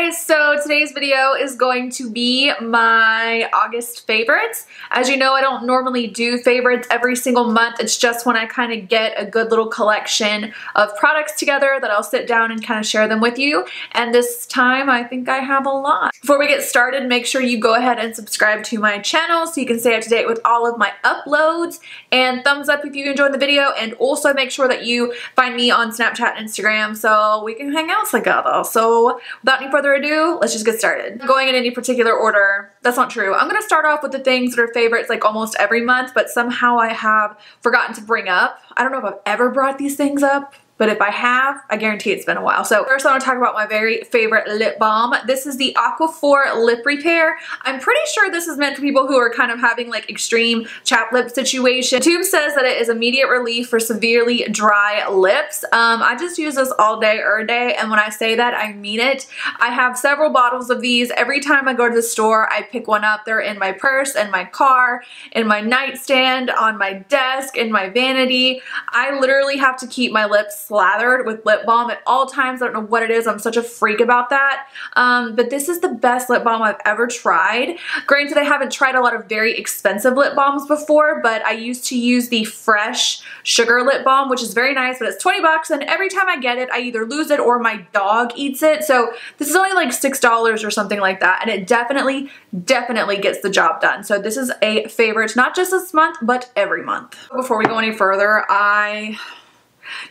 guys, so today's video is going to be my August favorites. As you know, I don't normally do favorites every single month. It's just when I kind of get a good little collection of products together that I'll sit down and kind of share them with you. And this time I think I have a lot. Before we get started, make sure you go ahead and subscribe to my channel so you can stay up to date with all of my uploads, and thumbs up if you enjoyed the video, and also make sure that you find me on Snapchat and Instagram so we can hang out together. So without any further ado, let's just get started. Not going in any particular order. That's not true. I'm gonna start off with the things that are favorites like almost every month, but somehow I have forgotten to bring up. I don't know if I've ever brought these things up, but if I have, I guarantee it's been a while. So first I want to talk about my very favorite lip balm. This is the Aquaphor Lip Repair. I'm pretty sure this is meant for people who are kind of having like extreme chapped lip situation. The tube says that it is immediate relief for severely dry lips. I just use this all day, every day, and when I say that, I mean it. I have several bottles of these. Every time I go to the store, I pick one up. They're in my purse, in my car, in my nightstand, on my desk, in my vanity. I literally have to keep my lips slathered with lip balm at all times. I don't know what it is. I'm such a freak about that. But this is the best lip balm I've ever tried. Granted, I haven't tried a lot of very expensive lip balms before, but I used to use the Fresh Sugar Lip Balm, which is very nice, but it's 20 bucks, and every time I get it, I either lose it or my dog eats it. So this is only like $6 or something like that, and it definitely gets the job done. So this is a favorite, not just this month, but every month. Before we go any further,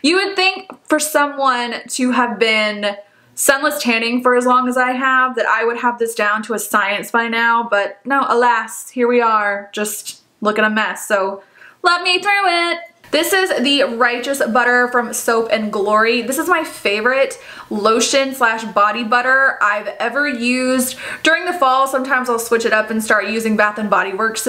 you would think for someone to have been sunless tanning for as long as I have that I would have this down to a science by now, but no, alas, here we are, just looking a mess, so let me through it. This is the Righteous Butter from Soap and Glory. This is my favorite lotion slash body butter I've ever used. During the fall, sometimes I'll switch it up and start using Bath & Body Works'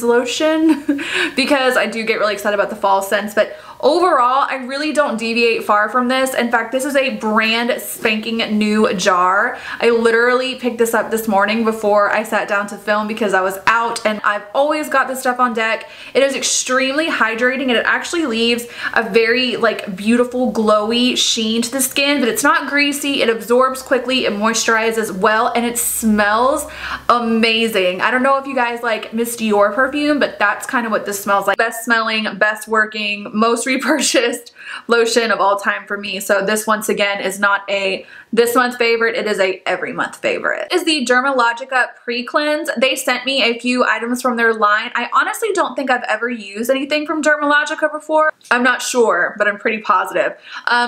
lotion because I do get really excited about the fall scents, but overall, I really don't deviate far from this. In fact, this is a brand spanking new jar. I literally picked this up this morning before I sat down to film because I was out, and I've always got this stuff on deck. It is extremely hydrating, and it actually leaves a very like beautiful glowy sheen to the skin, but it's not greasy. It absorbs quickly, it moisturizes well, and it smells amazing. I don't know if you guys like Miss Dior perfume, but that's kind of what this smells like. Best smelling, best working, most repurchased lotion of all time for me. So this once again is not a this month favorite, it is a every month favorite. Is the Dermalogica Pre Cleanse. They sent me a few items from their line. I honestly don't think I've ever used anything from Dermalogica before. I'm not sure, but I'm pretty positive.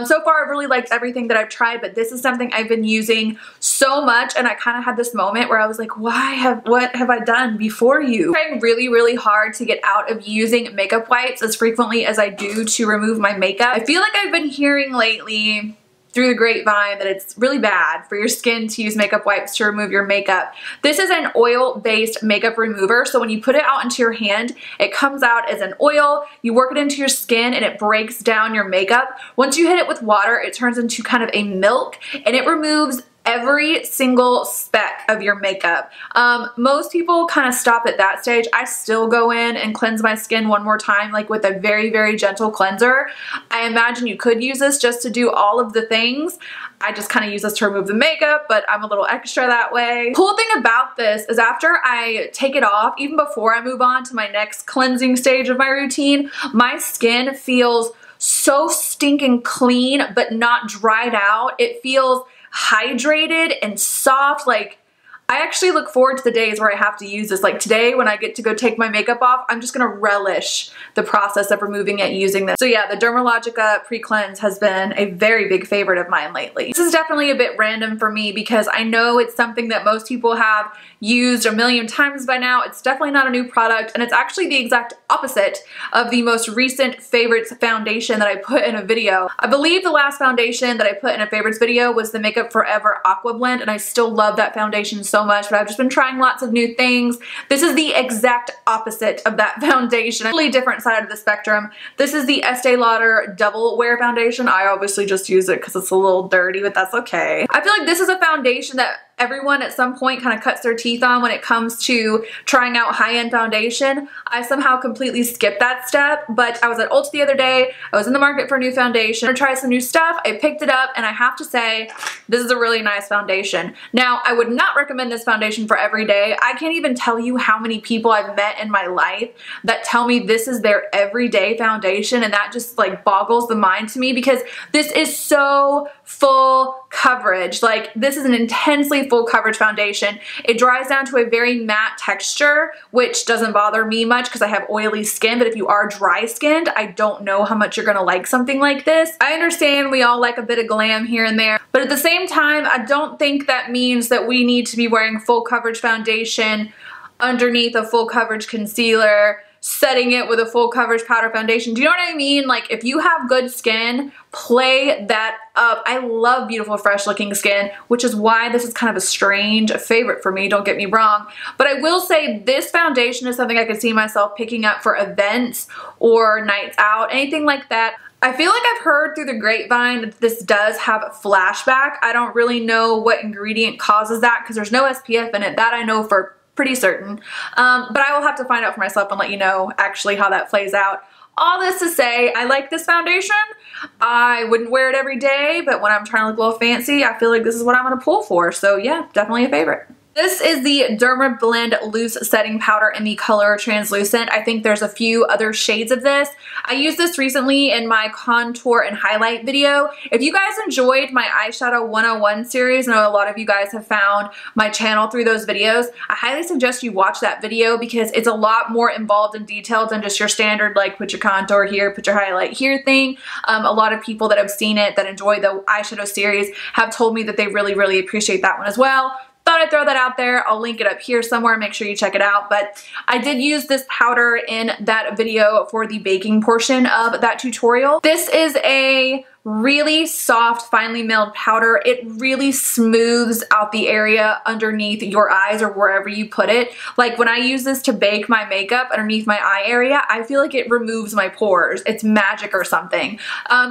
So far I've really liked everything that I've tried, but this is something I've been using so much, and I kind of had this moment where I was like, what have I done before you? I'm trying really hard to get out of using makeup wipes as frequently as I do to remove my makeup. I feel like I've been hearing lately through the grapevine that it's really bad for your skin to use makeup wipes to remove your makeup. This is an oil-based makeup remover, so when you put it out into your hand, it comes out as an oil, you work it into your skin, and it breaks down your makeup. Once you hit it with water, it turns into kind of a milk, and it removes every single speck of your makeup. Most people kind of stop at that stage. I still go in and cleanse my skin one more time, like with a very gentle cleanser. I imagine you could use this just to do all of the things. I just kind of use this to remove the makeup, but I'm a little extra that way. Cool thing about this is after I take it off, even before I move on to my next cleansing stage of my routine, my skin feels so stinking clean, but not dried out. It feels hydrated and soft. Like, I actually look forward to the days where I have to use this. Like today when I get to go take my makeup off, I'm just gonna relish the process of removing it using this. So yeah, the Dermalogica Pre Cleanse has been a very big favorite of mine lately. This is definitely a bit random for me because I know it's something that most people have used a million times by now. It's definitely not a new product, and it's actually the exact opposite of the most recent favorites foundation that I put in a video. I believe the last foundation that I put in a favorites video was the Makeup Forever Aquablend, and I still love that foundation so much, but I've just been trying lots of new things. This is the exact opposite of that foundation. A totally different side of the spectrum. This is the Estee Lauder Double Wear Foundation. I obviously just use it because it's a little dirty, but that's okay. I feel like this is a foundation that everyone at some point kind of cuts their teeth on when it comes to trying out high-end foundation. I somehow completely skipped that step, but I was at Ulta the other day. I was in the market for a new foundation to try some new stuff. I picked it up and I have to say, this is a really nice foundation. Now, I would not recommend this foundation for every day. I can't even tell you how many people I've met in my life that tell me this is their everyday foundation, and that just like boggles the mind to me because this is so full coverage. Like, this is an intensely full coverage foundation. It dries down to a very matte texture, which doesn't bother me much because I have oily skin, but if you are dry skinned, I don't know how much you're gonna like something like this. I understand we all like a bit of glam here and there, but at the same time, I don't think that means that we need to be wearing full coverage foundation underneath a full coverage concealer, setting it with a full coverage powder foundation. Do you know what I mean? Like, if you have good skin, play that up. I love beautiful, fresh looking skin, which is why this is kind of a strange favorite for me, don't get me wrong. But I will say this foundation is something I could see myself picking up for events or nights out, anything like that. I feel like I've heard through the grapevine that this does have flashback. I don't really know what ingredient causes that because there's no SPF in it. That I know for pretty certain, but I will have to find out for myself and let you know actually how that plays out. All this to say, I like this foundation. I wouldn't wear it every day, but when I'm trying to look a little fancy, I feel like this is what I'm gonna pull for. So yeah, definitely a favorite. This is the Dermablend Loose Setting Powder in the color Translucent. I think there's a few other shades of this. I used this recently in my contour and highlight video. If you guys enjoyed my Eyeshadow 101 series, I know a lot of you guys have found my channel through those videos, I highly suggest you watch that video because it's a lot more involved and detailed than just your standard, like put your contour here, put your highlight here thing. A lot of people that have seen it, that enjoy the eyeshadow series, have told me that they really, really appreciate that one as well. Thought I'd throw that out there. I'll link it up here somewhere. Make sure you check it out. But I did use this powder in that video for the baking portion of that tutorial. This is a really soft, finely milled powder. It really smooths out the area underneath your eyes or wherever you put it. Like when I use this to bake my makeup underneath my eye area, I feel like it removes my pores. It's magic or something.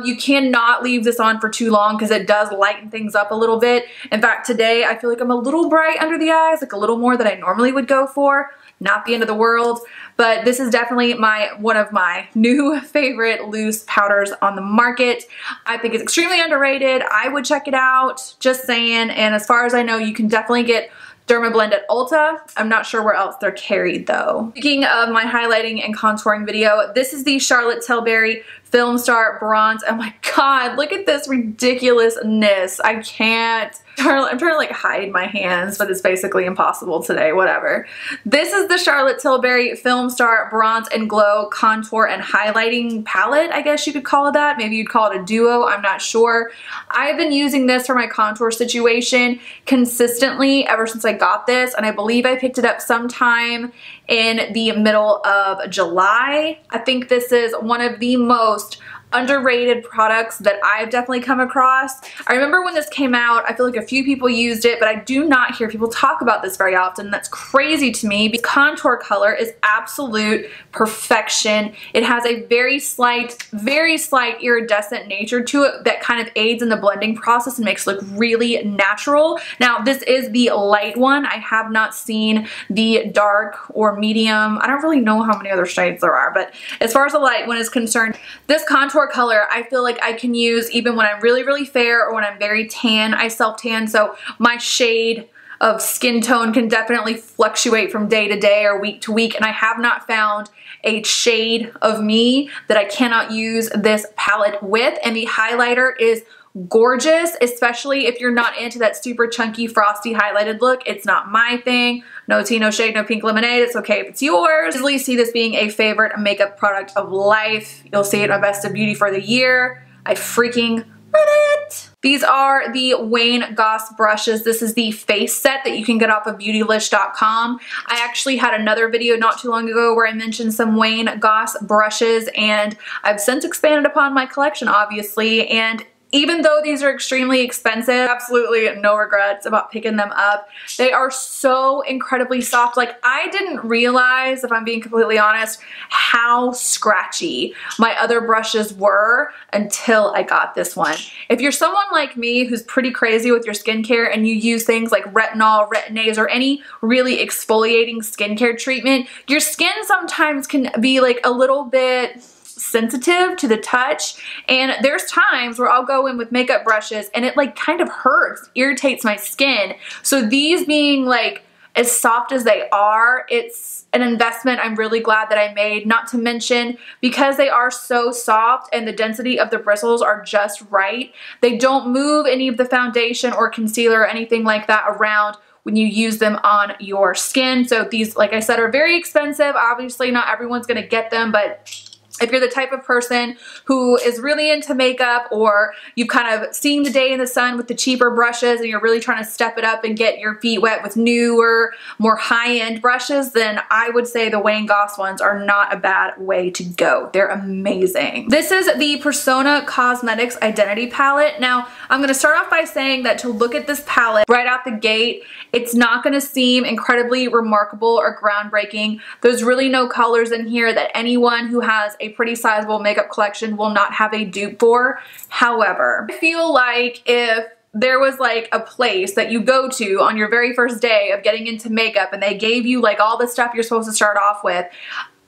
You cannot leave this on for too long because it does lighten things up a little bit. In fact, today I feel like I'm a little bright under the eyes, like a little more than I normally would go for. Not the end of the world, but this is definitely one of my new favorite loose powders on the market. I think it's extremely underrated. I would check it out, just saying. And as far as I know, you can definitely get Dermablend at Ulta. I'm not sure where else they're carried though. Speaking of my highlighting and contouring video, this is the Charlotte Tilbury Filmstar Bronze. Oh my god, look at this ridiculousness. I can't. I'm trying to like hide my hands, but it's basically impossible today, whatever. This is the Charlotte Tilbury Filmstar Bronze and Glow Contour and Highlighting Palette, I guess you could call it that. Maybe you'd call it a duo, I'm not sure. I've been using this for my contour situation consistently ever since I got this, and I believe I picked it up sometime in the middle of July. I think this is one of the most underrated products that I've definitely come across. I remember when this came out, I feel like a few people used it, but I do not hear people talk about this very often. That's crazy to me because contour color is absolute perfection. It has a very slight iridescent nature to it that kind of aids in the blending process and makes it look really natural. Now, this is the light one. I have not seen the dark or medium. I don't really know how many other shades there are, but as far as the light one is concerned, this contour color I feel like I can use even when I'm really, really fair or when I'm very tan. I self-tan, so my shade of skin tone can definitely fluctuate from day to day or week to week, and I have not found a shade of me that I cannot use this palette with. And the highlighter is gorgeous, especially if you're not into that super chunky frosty highlighted look. It's not my thing. No tea, no shade, no pink lemonade. It's okay if it's yours. Easily see this being a favorite makeup product of life. You'll see it in my best of beauty for the year. I freaking love it. These are the Wayne Goss brushes. This is the face set that you can get off of beautylish.com. I actually had another video not too long ago where I mentioned some Wayne Goss brushes, and I've since expanded upon my collection, obviously, and Even though these are extremely expensive, absolutely no regrets about picking them up. They are so incredibly soft. Like, I didn't realize, if I'm being completely honest, how scratchy my other brushes were until I got this one. If you're someone like me who's pretty crazy with your skincare and you use things like retinol, retin-A's, or any really exfoliating skincare treatment, your skin sometimes can be like a little bit sensitive to the touch, and there's times where I'll go in with makeup brushes and it like kind of hurts, irritates my skin. So these being like as soft as they are, it's an investment I'm really glad that I made. Not to mention, because they are so soft and the density of the bristles are just right, they don't move any of the foundation or concealer or anything like that around when you use them on your skin. So these, like I said, are very expensive. Obviously not everyone's gonna get them, but if you're the type of person who is really into makeup, or you've kind of seen the day in the sun with the cheaper brushes and you're really trying to step it up and get your feet wet with newer, more high-end brushes, then I would say the Wayne Goss ones are not a bad way to go. They're amazing. This is the Persona Cosmetics Identity Palette. Now, I'm going to start off by saying that to look at this palette right out the gate, it's not going to seem incredibly remarkable or groundbreaking. There's really no colors in here that anyone who has a pretty sizable makeup collection will not have a dupe for. However, I feel like if there was like a place that you go to on your very first day of getting into makeup and they gave you like all the stuff you're supposed to start off with,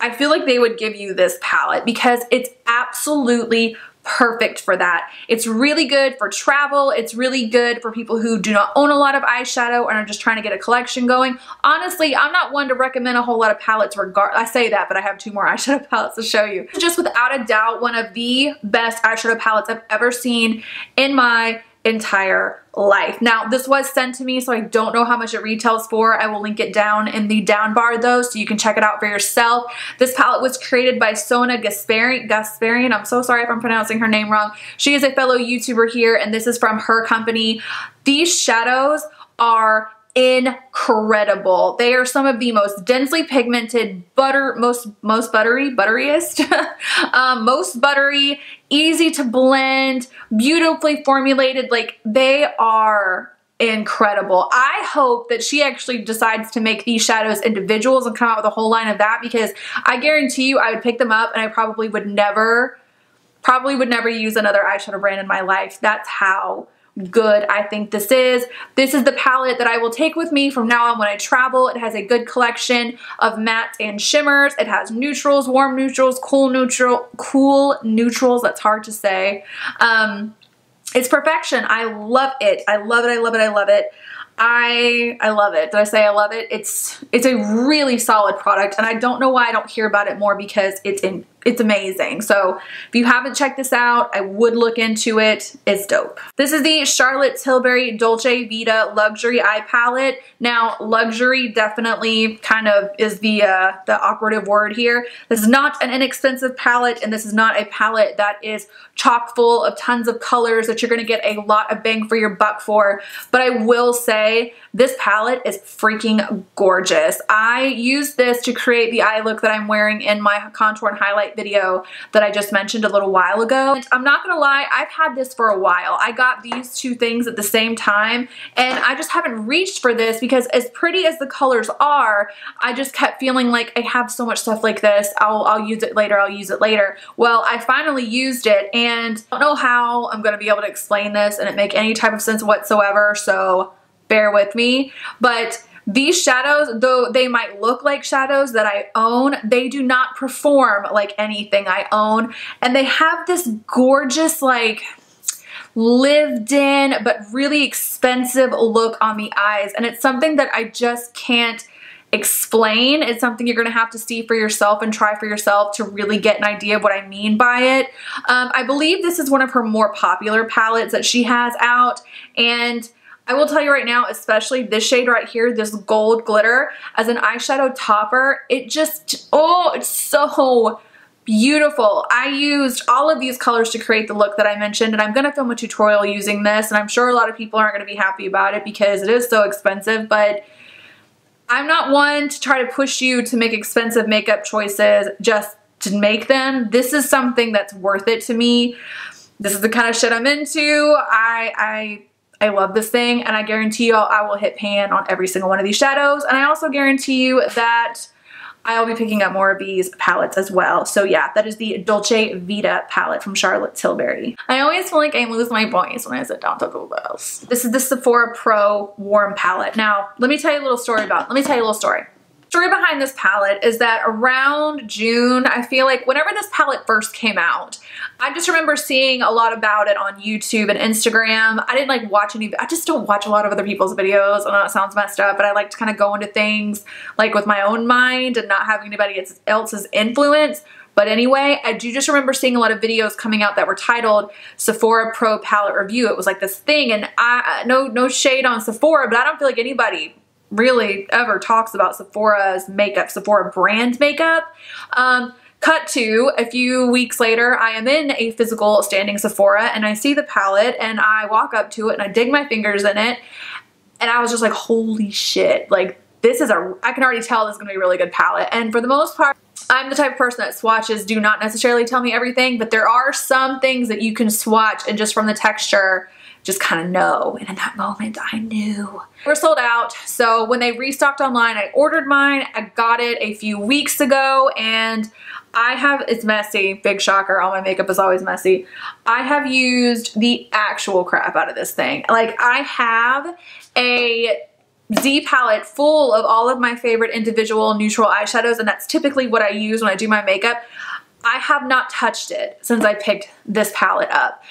I feel like they would give you this palette because it's absolutely perfect for that. It's really good for travel. It's really good for people who do not own a lot of eyeshadow and are just trying to get a collection going. Honestly, I'm not one to recommend a whole lot of palettes I say that, but I have 2 more eyeshadow palettes to show you. Just without a doubt, one of the best eyeshadow palettes I've ever seen in my entire life. Now, this was sent to me, so I don't know how much it retails for. I will link it down in the down bar though, so you can check it out for yourself. This palette was created by Sona Gasparian. I'm so sorry if I'm pronouncing her name wrong. She is a fellow YouTuber here, and this is from her company. These shadows are incredible. They are some of the most densely pigmented, most buttery, easy to blend, beautifully formulated. Like, they are incredible. I hope that she actually decides to make these shadows individuals and come out with a whole line of that, because I guarantee you I would pick them up and I probably would never use another eyeshadow brand in my life. That's how good I think this is. This is the palette that I will take with me from now on when I travel. It has a good collection of mattes and shimmers. It has neutrals, warm neutrals, cool neutrals. That's hard to say. It's perfection. I love it. I love it. I love it. I love it. I love it. Did I say I love it? It's a really solid product, and I don't know why I don't hear about it more, because it's amazing. So if you haven't checked this out, I would look into it. It's dope. This is the Charlotte Tilbury Dolce Vita Luxury Eye Palette. Now, luxury definitely kind of is the operative word here. This is not an inexpensive palette, and this is not a palette that is chock full of tons of colors that you're gonna get a lot of bang for your buck for. But I will say, this palette is freaking gorgeous. I used this to create the eye look that I'm wearing in my contour and highlight video that I just mentioned a little while ago. And I'm not gonna lie, I've had this for a while. I got these 2 things at the same time, and I just haven't reached for this because, as pretty as the colors are, I just kept feeling like I have so much stuff like this. I'll use it later, I'll use it later. Well, I finally used it, and I don't know how I'm gonna be able to explain this and it make any type of sense whatsoever, so bear with me. But these shadows, though they might look like shadows that I own, they do not perform like anything I own. And they have this gorgeous, like, lived in but really expensive look on the eyes. And it's something that I just can't explain. It's something you're gonna have to see for yourself and try for yourself to really get an idea of what I mean by it. I believe this is one of her more popular palettes that she has out, and I will tell you right now, especially this shade right here, this gold glitter, as an eyeshadow topper, it just, oh, it's so beautiful. I used all of these colors to create the look that I mentioned, and I'm going to film a tutorial using this, and I'm sure a lot of people aren't going to be happy about it because it is so expensive, but I'm not one to try to push you to make expensive makeup choices just to make them. This is something that's worth it to me. This is the kind of shit I'm into. I love this thing, and I guarantee you I will hit pan on every single one of these shadows, and I also guarantee you that I'll be picking up more of these palettes as well. So yeah, that is the Dolce Vita palette from Charlotte Tilbury. I always feel like I lose my voice when I sit down to do this. This is the Sephora Pro Warm palette. Now, let me tell you a little story Story behind this palette is that around June, I feel like whenever this palette first came out, I just remember seeing a lot about it on YouTube and Instagram. I didn't like watch I just don't watch a lot of other people's videos. I know it sounds messed up, but I like to kind of go into things like with my own mind and not having anybody else's influence. But anyway, I do just remember seeing a lot of videos coming out that were titled Sephora Pro Palette Review. It was like this thing, and no shade on Sephora, but I don't feel like anybody really ever talks about Sephora's makeup, Sephora brand makeup. Cut to a few weeks later, I am in a physical standing Sephora and I see the palette and I walk up to it and I dig my fingers in it and I was just like, holy shit, like this is I can already tell this is gonna be a really good palette. And for the most part, I'm the type of person that swatches do not necessarily tell me everything, but there are some things that you can swatch and just from the texture just kind of know. And in that moment, I knew. We're sold out. So when they restocked online, I ordered mine. I got it a few weeks ago and it's messy, big shocker. All my makeup is always messy. I have used the actual crap out of this thing. Like I have a Z palette full of all of my favorite individual neutral eyeshadows, and that's typically what I use when I do my makeup. I have not touched it since I picked this palette up.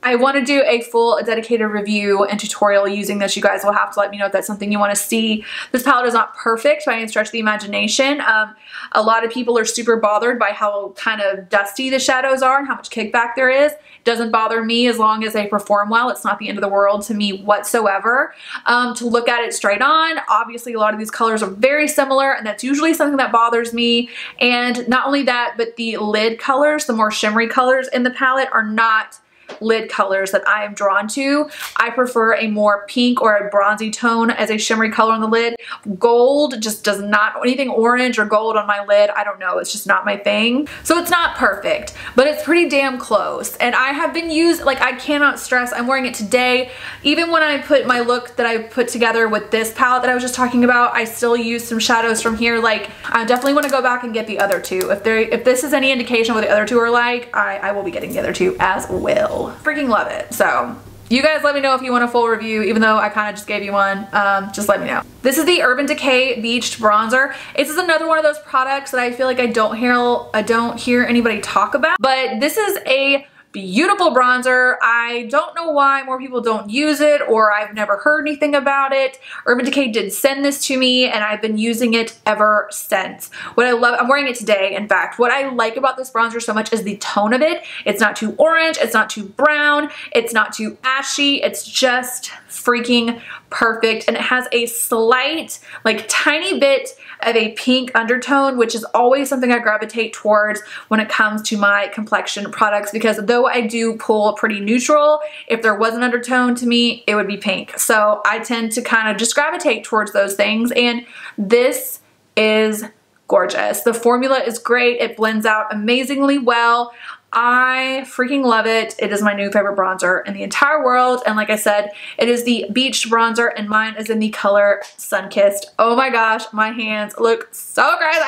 I want to do a full dedicated review and tutorial using this. You guys will have to let me know if that's something you want to see. This palette is not perfect by any stretch of the imagination. A lot of people are super bothered by how kind of dusty the shadows are and how much kickback there is. It doesn't bother me as long as they perform well. It's not the end of the world to me whatsoever. To look at it straight on, obviously a lot of these colors are very similar and that's usually something that bothers me. And not only that, but the lid colors, the more shimmery colors in the palette are not lid colors that I am drawn to. I prefer a more pink or a bronzy tone as a shimmery color on the lid. Gold just does not, anything orange or gold on my lid, I don't know, it's just not my thing. So it's not perfect, but it's pretty damn close. And I have been like I cannot stress, I'm wearing it today. Even when I put my look that I put together with this palette that I was just talking about, I still use some shadows from here. Like I definitely want to go back and get the other two. If this is any indication of what the other two are like, I will be getting the other two as well. Freaking love it. So you guys let me know if you want a full review, even though I kind of just gave you one. Just let me know. This is the Urban Decay Beached Bronzer. This is another one of those products that I feel like I don't hear anybody talk about, but this is a beautiful bronzer. I don't know why more people don't use it, or I've never heard anything about it. Urban Decay did send this to me and I've been using it ever since. What I love, I'm wearing it today in fact. What I like about this bronzer so much is the tone of it. It's not too orange, it's not too brown, it's not too ashy, it's just freaking perfect. And it has a slight, like tiny bit of a pink undertone, which is always something I gravitate towards when it comes to my complexion products, because though I do pull pretty neutral, if there was an undertone to me, it would be pink. So I tend to kind of just gravitate towards those things, and this is gorgeous. The formula is great. It blends out amazingly well. I freaking love it. It is my new favorite bronzer in the entire world. And like I said, it is the Beached Bronzer and mine is in the color Sunkissed. Oh my gosh, my hands look so crazy.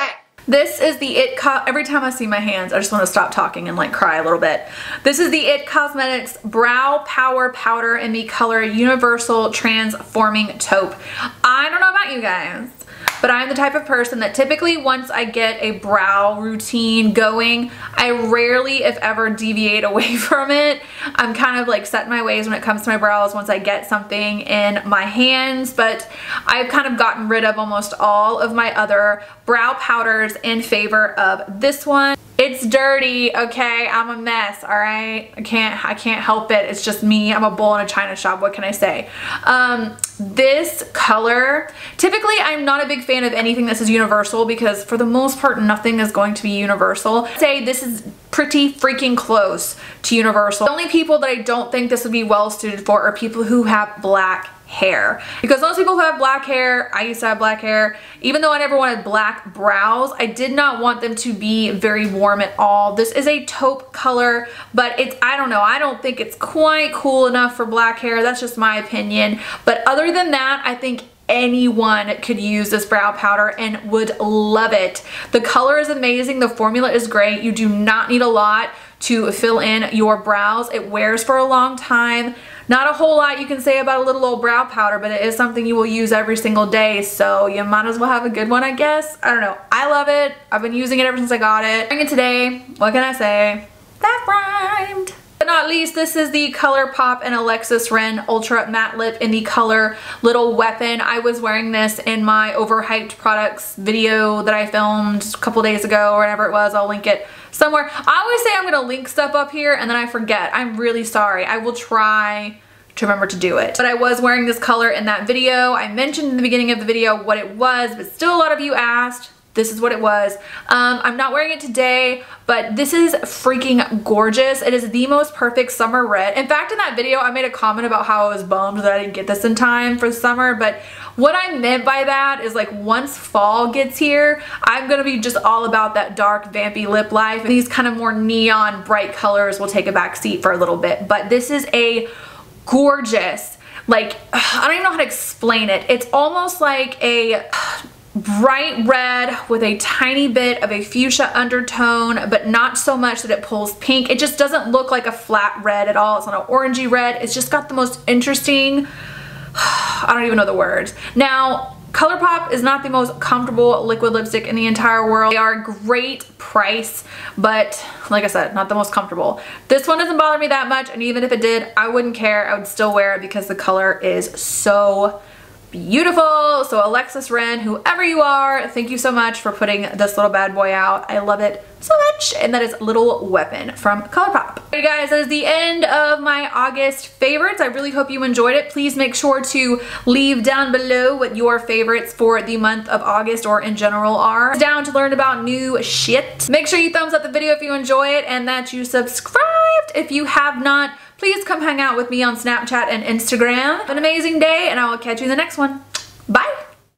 This is the every time I see my hands, I just want to stop talking and like cry a little bit. This is the It Cosmetics Brow Power Powder in the color Universal Transforming Taupe. I don't know about you guys, but I'm the type of person that typically once I get a brow routine going, I rarely, if ever, deviate away from it. I'm kind of like set in my ways when it comes to my brows once I get something in my hands, but I've kind of gotten rid of almost all of my other brow powders in favor of this one. It's dirty, okay? I'm a mess, all right? I can't help it. It's just me. I'm a bull in a china shop. What can I say? This color, typically I'm not a big fan of anything that says universal because for the most part, nothing is going to be universal. I'd say this is pretty freaking close to universal. The only people that I don't think this would be well suited for are people who have black hair. Because most people who have black hair, I used to have black hair, even though I never wanted black brows, I did not want them to be very warm at all. This is a taupe color, but it's, I don't know, I don't think it's quite cool enough for black hair. That's just my opinion. But other than that, I think anyone could use this brow powder and would love it. The color is amazing. The formula is great. You do not need a lot to fill in your brows. It wears for a long time. Not a whole lot you can say about a little old brow powder, but it is something you will use every single day, so you might as well have a good one, I guess. I don't know. I love it. I've been using it ever since I got it. Wearing it today. What can I say? That rhymed. But not least, this is the ColourPop and Alexis Ren Ultra Matte Lip in the color Little Weapon. I was wearing this in my overhyped products video that I filmed a couple days ago or whatever it was. I'll link it somewhere. I always say I'm gonna link stuff up here and then I forget. I'm really sorry. I will try to remember to do it. But I was wearing this color in that video. I mentioned in the beginning of the video what it was, but still a lot of you asked. This is what it was. I'm not wearing it today, but this is freaking gorgeous. It is the most perfect summer red. In fact, in that video, I made a comment about how I was bummed that I didn't get this in time for the summer, but what I meant by that is like once fall gets here, I'm gonna be just all about that dark, vampy lip life. These kind of more neon, bright colors will take a back seat for a little bit, but this is a gorgeous, like, I don't even know how to explain it. It's almost like a bright red with a tiny bit of a fuchsia undertone, but not so much that it pulls pink. It just doesn't look like a flat red at all. It's not an orangey red. It's just got the most interesting, I don't even know the words. Now, ColourPop is not the most comfortable liquid lipstick in the entire world. They are a great price, but like I said, not the most comfortable. This one doesn't bother me that much, and even if it did, I wouldn't care. I would still wear it because the color is so beautiful. So Alexis Ren, whoever you are, thank you so much for putting this little bad boy out. I love it so much. And that is Little Weapon from ColourPop. Alright guys, that is the end of my August favorites. I really hope you enjoyed it. Please make sure to leave down below what your favorites for the month of August or in general are. Down to learn about new shit. Make sure you thumbs up the video if you enjoy it and that you subscribed if you have not. Please come hang out with me on Snapchat and Instagram. Have an amazing day, and I will catch you in the next one.